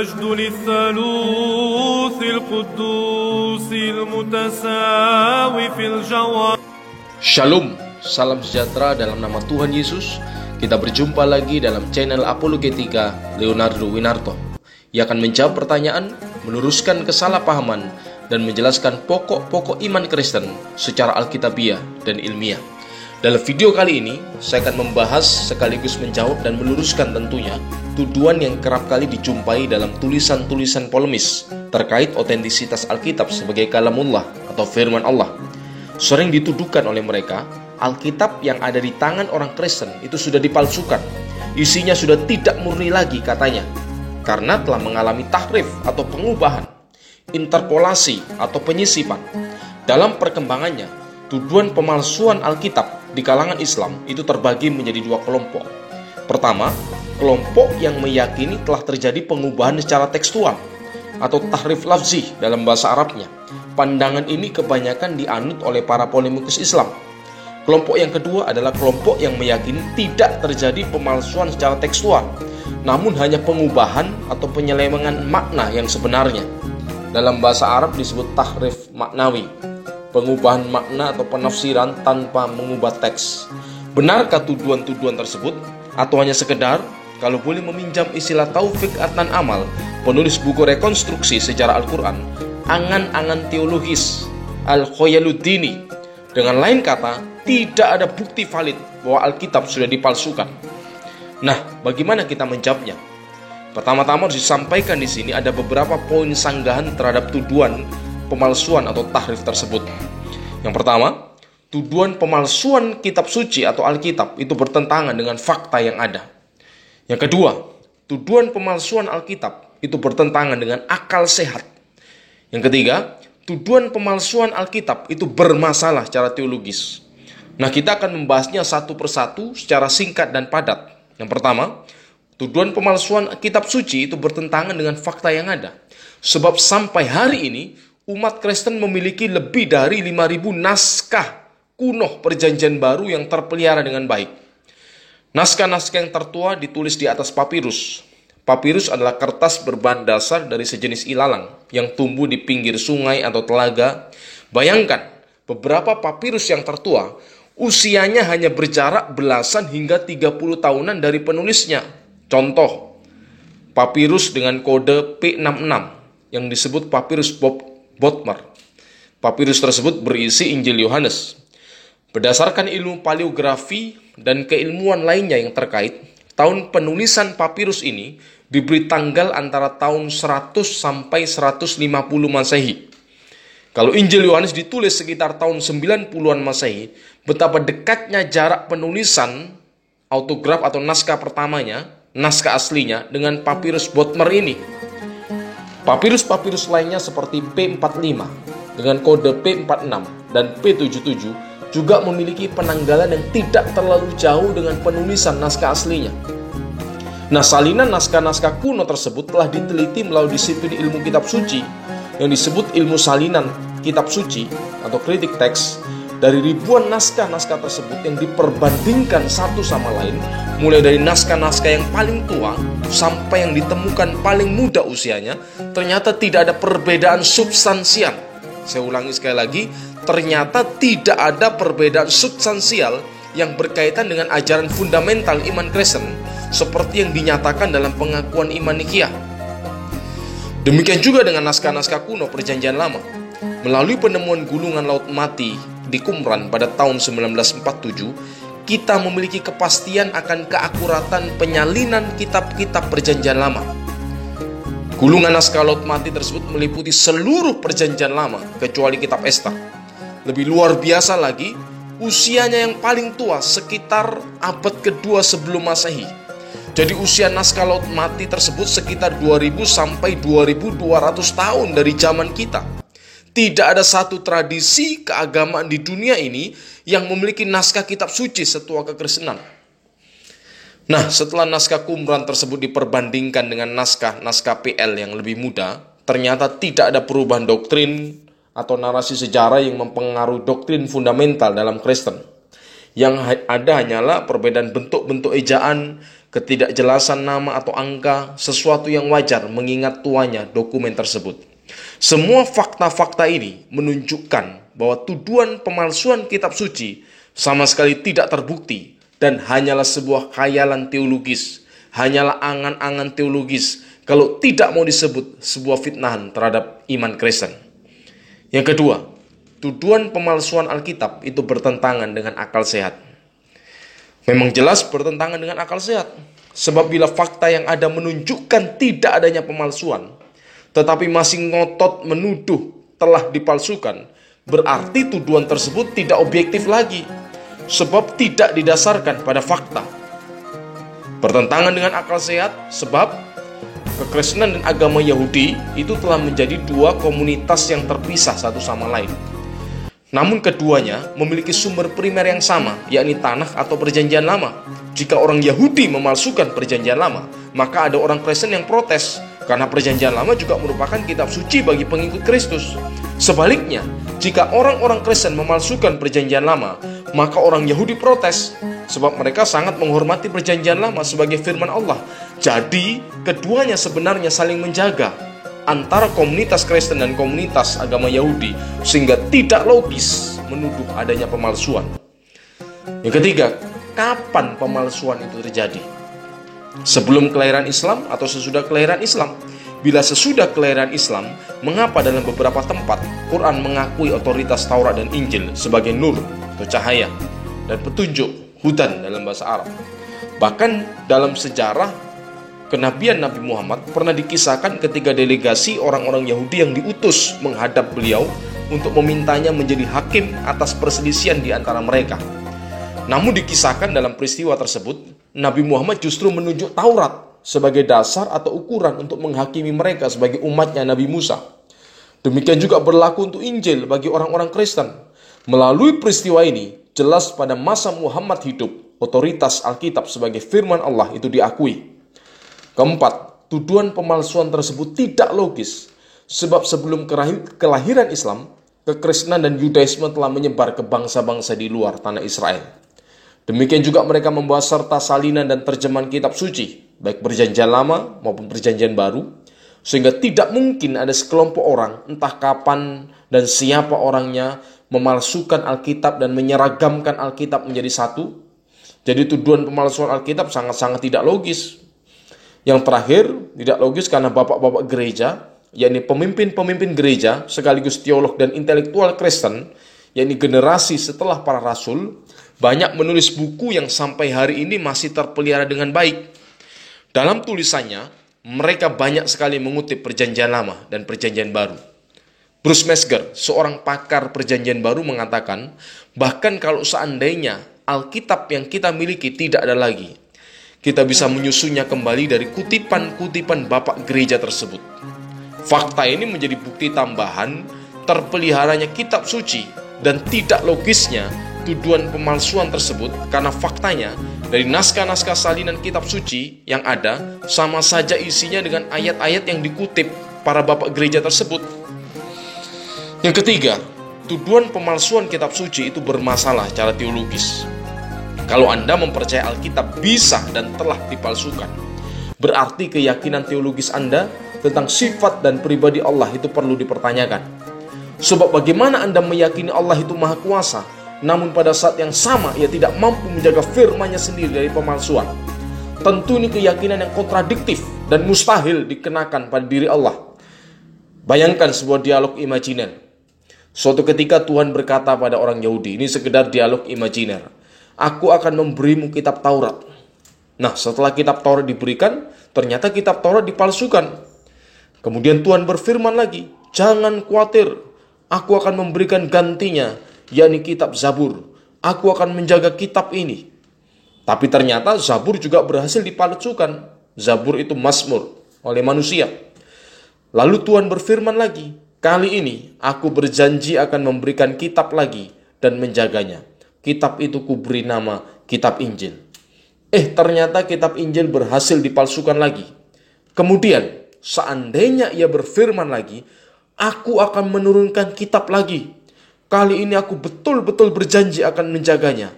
المجد للثالوث القدوس المتساوي في الجوار. Shalom, salam sejahtera dalam nama Tuhan Yesus. Kita berjumpa lagi dalam channel Apologetika Leonardo Winarto. Ia akan menjawab pertanyaan, meluruskan kesalahpahaman, dan menjelaskan pokok-pokok iman Kristen secara alkitabiah dan ilmiah. Dalam video kali ini, saya akan membahas sekaligus menjawab dan meluruskan tentunya tuduhan yang kerap kali dijumpai dalam tulisan-tulisan polemis terkait otentisitas Alkitab sebagai kalamullah atau firman Allah. Sering dituduhkan oleh mereka, Alkitab yang ada di tangan orang Kristen itu sudah dipalsukan. Isinya sudah tidak murni lagi katanya, karena telah mengalami tahrif atau pengubahan, interpolasi atau penyisipan. Dalam perkembangannya, tuduhan pemalsuan Alkitab di kalangan Islam itu terbagi menjadi dua kelompok. Pertama, kelompok yang meyakini telah terjadi pengubahan secara tekstual atau tahrif lafzi dalam bahasa Arabnya. Pandangan ini kebanyakan dianut oleh para polemikus Islam. Kelompok yang kedua adalah kelompok yang meyakini tidak terjadi pemalsuan secara tekstual, namun hanya pengubahan atau penyelewengan makna yang sebenarnya. Dalam bahasa Arab disebut tahrif maknawi, pengubahan makna atau penafsiran tanpa mengubah teks. Benarkah tuduhan-tuduhan tersebut? Atau hanya sekedar, kalau boleh meminjam istilah Taufik Adnan Amal, penulis buku rekonstruksi sejarah Al-Quran, angan-angan teologis Al-Khoyaluddini. Dengan lain kata, tidak ada bukti valid bahwa Alkitab sudah dipalsukan. Nah, bagaimana kita menjawabnya? Pertama-tama harus disampaikan di sini ada beberapa poin sanggahan terhadap tuduhan pemalsuan atau tahrif tersebut. Yang pertama, tuduhan pemalsuan kitab suci atau Alkitab itu bertentangan dengan fakta yang ada. Yang kedua, tuduhan pemalsuan Alkitab itu bertentangan dengan akal sehat. Yang ketiga, tuduhan pemalsuan Alkitab itu bermasalah secara teologis. Nah, kita akan membahasnya satu persatu secara singkat dan padat. Yang pertama, tuduhan pemalsuan kitab suci itu bertentangan dengan fakta yang ada. Sebab sampai hari ini, umat Kristen memiliki lebih dari 5.000 naskah kuno perjanjian baru yang terpelihara dengan baik. Naskah-naskah yang tertua ditulis di atas papirus. Papirus adalah kertas berbahan dasar dari sejenis ilalang yang tumbuh di pinggir sungai atau telaga. Bayangkan, beberapa papirus yang tertua, usianya hanya berjarak belasan hingga 30 tahunan dari penulisnya. Contoh, papirus dengan kode P66 yang disebut papirus Bob Bodmer. Papirus tersebut berisi Injil Yohanes. Berdasarkan ilmu paleografi dan keilmuan lainnya yang terkait, tahun penulisan papirus ini diberi tanggal antara tahun 100 sampai 150 Masehi. Kalau Injil Yohanes ditulis sekitar tahun 90-an Masehi, betapa dekatnya jarak penulisan autograf atau naskah pertamanya, naskah aslinya, dengan papirus Bodmer ini. Papirus-papirus lainnya seperti P45 dengan kode P46 dan P77 juga memiliki penanggalan yang tidak terlalu jauh dengan penulisan naskah aslinya. Nah, salinan naskah-naskah kuno tersebut telah diteliti melalui disiplin ilmu kitab suci yang disebut ilmu salinan kitab suci atau kritik teks. Dari ribuan naskah-naskah tersebut yang diperbandingkan satu sama lain, mulai dari naskah-naskah yang paling tua sampai yang ditemukan paling muda usianya, ternyata tidak ada perbedaan substansial. Saya ulangi sekali lagi, ternyata tidak ada perbedaan substansial yang berkaitan dengan ajaran fundamental iman Kristen seperti yang dinyatakan dalam pengakuan iman Nikea. Demikian juga dengan naskah-naskah kuno perjanjian lama. Melalui penemuan gulungan Laut Mati di Qumran pada tahun 1947, kita memiliki kepastian akan keakuratan penyalinan kitab-kitab perjanjian lama. Gulungan naskah Laut Mati tersebut meliputi seluruh perjanjian lama kecuali kitab Esta. Lebih luar biasa lagi, usianya yang paling tua sekitar abad kedua sebelum Masehi. Jadi usia naskah Laut Mati tersebut sekitar 2000 sampai 2200 tahun dari zaman kita. Tidak ada satu tradisi keagamaan di dunia ini yang memiliki naskah kitab suci setua kekristenan. Nah, setelah naskah Qumran tersebut diperbandingkan dengan naskah-naskah PL yang lebih muda, ternyata tidak ada perubahan doktrin atau narasi sejarah yang mempengaruhi doktrin fundamental dalam Kristen. Yang ada hanyalah perbedaan bentuk-bentuk ejaan, ketidakjelasan nama atau angka, sesuatu yang wajar mengingat tuanya dokumen tersebut. Semua fakta-fakta ini menunjukkan bahwa tuduhan pemalsuan kitab suci sama sekali tidak terbukti dan hanyalah sebuah khayalan teologis, hanyalah angan-angan teologis kalau tidak mau disebut sebuah fitnahan terhadap iman Kristen. Yang kedua, tuduhan pemalsuan Alkitab itu bertentangan dengan akal sehat. Memang jelas bertentangan dengan akal sehat, sebab bila fakta yang ada menunjukkan tidak adanya pemalsuan, tetapi masih ngotot menuduh telah dipalsukan, berarti tuduhan tersebut tidak objektif lagi, sebab tidak didasarkan pada fakta. Bertentangan dengan akal sehat, sebab kekristenan dan agama Yahudi itu telah menjadi dua komunitas yang terpisah satu sama lain. Namun keduanya memiliki sumber primer yang sama, yakni tanah atau perjanjian lama. Jika orang Yahudi memalsukan perjanjian lama, maka ada orang Kristen yang protes, karena perjanjian lama juga merupakan kitab suci bagi pengikut Kristus. Sebaliknya, jika orang-orang Kristen memalsukan perjanjian lama, maka orang Yahudi protes, sebab mereka sangat menghormati perjanjian lama sebagai firman Allah. Jadi, keduanya sebenarnya saling menjaga antara komunitas Kristen dan komunitas agama Yahudi, sehingga tidak logis menuduh adanya pemalsuan. Yang ketiga, kapan pemalsuan itu terjadi? Sebelum kelahiran Islam atau sesudah kelahiran Islam? Bila sesudah kelahiran Islam, mengapa dalam beberapa tempat Quran mengakui otoritas Taurat dan Injil sebagai nur atau cahaya dan petunjuk, hudan dalam bahasa Arab? Bahkan dalam sejarah kenabian Nabi Muhammad pernah dikisahkan ketika delegasi orang-orang Yahudi yang diutus menghadap beliau untuk memintanya menjadi hakim atas perselisihan di antara mereka. Namun dikisahkan dalam peristiwa tersebut, Nabi Muhammad justru menunjuk Taurat sebagai dasar atau ukuran untuk menghakimi mereka sebagai umatnya Nabi Musa. Demikian juga berlaku untuk Injil bagi orang-orang Kristen. Melalui peristiwa ini, jelas pada masa Muhammad hidup, otoritas Alkitab sebagai firman Allah itu diakui. Keempat, tuduhan pemalsuan tersebut tidak logis, sebab sebelum kelahiran Islam, kekristenan dan Yudaisme telah menyebar ke bangsa-bangsa di luar tanah Israel. Demikian juga mereka membawa serta salinan dan terjemahan kitab suci, baik perjanjian lama maupun perjanjian baru, sehingga tidak mungkin ada sekelompok orang, entah kapan dan siapa orangnya, memalsukan Alkitab dan menyeragamkan Alkitab menjadi satu. Jadi tuduhan pemalsuan Alkitab sangat-sangat tidak logis. Yang terakhir, tidak logis karena bapak-bapak gereja, yakni pemimpin-pemimpin gereja sekaligus teolog dan intelektual Kristen, yakni generasi setelah para rasul, banyak menulis buku yang sampai hari ini masih terpelihara dengan baik. Dalam tulisannya, mereka banyak sekali mengutip perjanjian lama dan perjanjian baru. Bruce Metzger, seorang pakar perjanjian baru, mengatakan, bahkan kalau seandainya Alkitab yang kita miliki tidak ada lagi, kita bisa menyusunnya kembali dari kutipan-kutipan bapak gereja tersebut. Fakta ini menjadi bukti tambahan terpeliharanya kitab suci dan tidak logisnya tuduhan pemalsuan tersebut, karena faktanya dari naskah-naskah salinan kitab suci yang ada sama saja isinya dengan ayat-ayat yang dikutip para bapak gereja tersebut. Yang ketiga, tuduhan pemalsuan kitab suci itu bermasalah secara teologis. Kalau Anda mempercayai Alkitab bisa dan telah dipalsukan, berarti keyakinan teologis Anda tentang sifat dan pribadi Allah itu perlu dipertanyakan. Sebab bagaimana Anda meyakini Allah itu maha kuasa, namun pada saat yang sama ia tidak mampu menjaga firman-Nya sendiri dari pemalsuan? Tentu ini keyakinan yang kontradiktif dan mustahil dikenakan pada diri Allah. Bayangkan sebuah dialog imajiner. Suatu ketika Tuhan berkata pada orang Yahudi, ini sekedar dialog imajiner, aku akan memberimu kitab Taurat. Nah, setelah kitab Taurat diberikan, ternyata kitab Taurat dipalsukan. Kemudian Tuhan berfirman lagi, jangan khawatir, aku akan memberikan gantinya, yakni kitab Zabur. Aku akan menjaga kitab ini. Tapi ternyata Zabur juga berhasil dipalsukan. Zabur itu Mazmur oleh manusia. Lalu Tuhan berfirman lagi, kali ini aku berjanji akan memberikan kitab lagi dan menjaganya. Kitab itu kuberi nama kitab Injil. Ternyata kitab Injil berhasil dipalsukan lagi. Kemudian, seandainya ia berfirman lagi, aku akan menurunkan kitab lagi. Kali ini aku betul-betul berjanji akan menjaganya.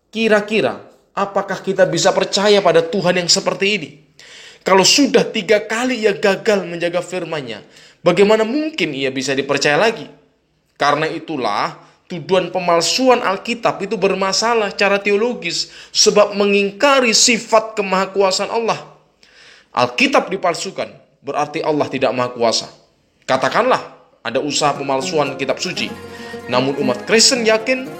Kira-kira apakah kita bisa percaya pada Tuhan yang seperti ini? Kalau sudah 3 kali ia gagal menjaga firman-Nya, bagaimana mungkin ia bisa dipercaya lagi? Karena itulah tuduhan pemalsuan Alkitab itu bermasalah secara teologis, sebab mengingkari sifat kemahakuasaan Allah. Alkitab dipalsukan, berarti Allah tidak maha kuasa. Katakanlah ada usaha pemalsuan kitab suci, namun umat Kristen yakin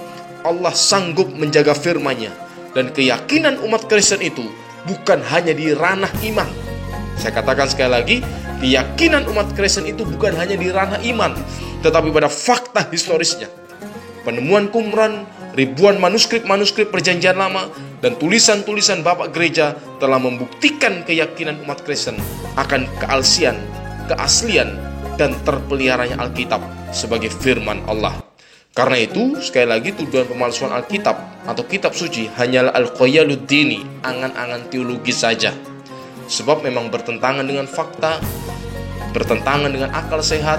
Allah sanggup menjaga firman-Nya, dan keyakinan umat Kristen itu bukan hanya di ranah iman. Saya katakan sekali lagi, keyakinan umat Kristen itu bukan hanya di ranah iman, tetapi pada fakta historisnya. Penemuan Qumran, ribuan manuskrip perjanjian lama, dan tulisan-tulisan Bapak Gereja telah membuktikan keyakinan umat Kristen akan keaslian, dan terpeliharanya Alkitab sebagai firman Allah. Karena itu, sekali lagi, tuduhan pemalsuan Alkitab atau kitab suci hanyalah al-khayalud dini, angan-angan teologi saja. Sebab memang bertentangan dengan fakta, bertentangan dengan akal sehat,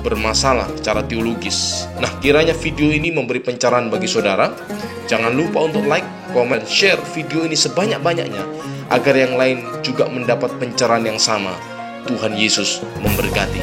bermasalah secara teologis. Nah, kiranya video ini memberi pencerahan bagi saudara. Jangan lupa untuk like, komen, share video ini sebanyak-banyaknya, agar yang lain juga mendapat pencerahan yang sama. Tuhan Yesus memberkati.